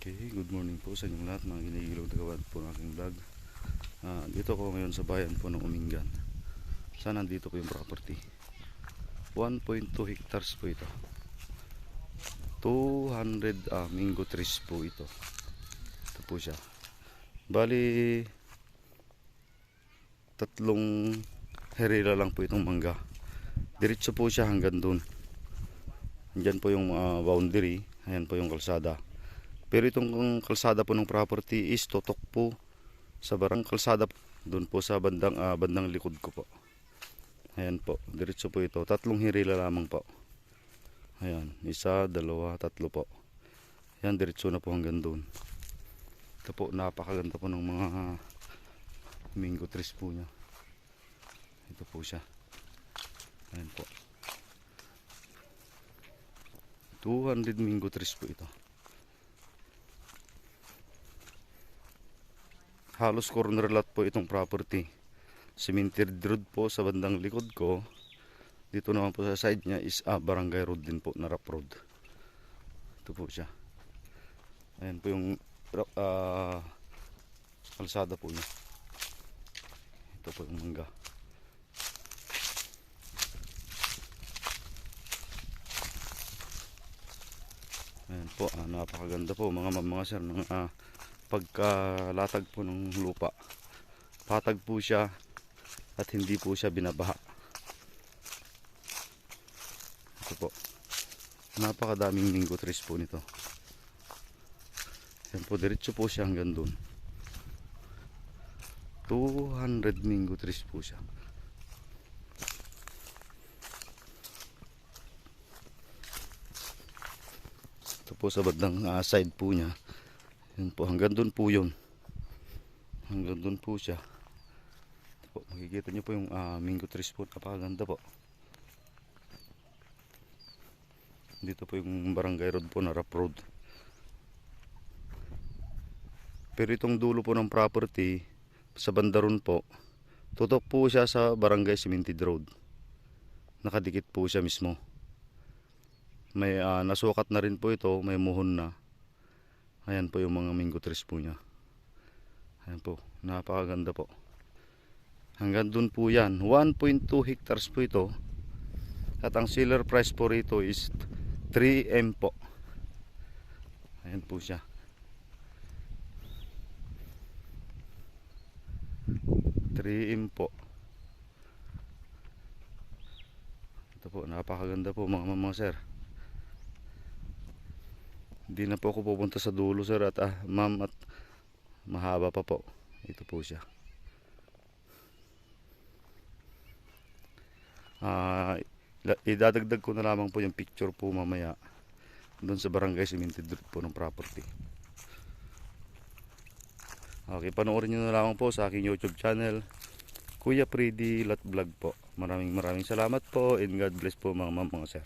Okay, good morning po sa inyong lahat mga ginigilong tagawad po ng aking vlog. Dito ko ngayon sa bayan po ng Umingan. Saan nandito po yung property? 1.2 hectares po ito. 200 mango trees po ito. Ito po siya. Bali, tatlong herila lang po itong mangga. Diretso po siya hanggang dun. Diyan po yung boundary. Ayan po yung kalsada. Pero itong kalsada po ng property is totok po sa barang kalsada doon po sa bandang likod ko po. Ayan po, diretso po ito. Tatlong hirila lamang po. Ayan, isa, dalawa, tatlo po. Ayan, diretso na po hanggang doon. Ito po, napakaganda po ng mga mango trees po niya. Ito po siya. Ayan po. 200 mango trees po ito. Halos corner lot po itong property. Cemetery road po sa bandang likod ko. Dito naman po sa side niya is barangay road din po na rough road. Ito po siya. Ayan po yung kalsada po niya. Ito po yung mangga. Ayan po, napakaganda po mga sir ng pagkalatag po ng lupa. Patag po siya at hindi po siya binabaha. Ito po, napakadaming mango trees po nito. Yan po, diretso po siya hanggang doon. 200 mango trees po siya. Ito po sa bandang side po niya. Yan po, hanggang doon po yun. Hanggang doon po siya. Ito po, makikita nyo po yung mango trees po. Napakaganda po. Dito po yung barangay road po na rough road. Pero itong dulo po ng property, sa bandaron po, tutok po siya sa barangay cemented road. Nakadikit po siya mismo. May nasukat na rin po ito, may muhon na. Ayan po yung mga mango trees po niya. Ayan po, napakaganda po. Hanggang dun po yan. 1.2 hectares po ito. At ang seller price po rito is 3M po. Ayan po siya. 3M po. Ito po, napakaganda po mga sir. Hindi na po ako pupunta sa dulo sir at ma'am at mahaba pa po. Ito po siya. Idadagdag ko na lamang po yung picture po mamaya doon sa barangay cemented po ng property. Okay, panoorin nyo na lamang po sa aking YouTube channel, Kuya Freddy Lot Vlog po. Maraming salamat po and God bless po mga sir.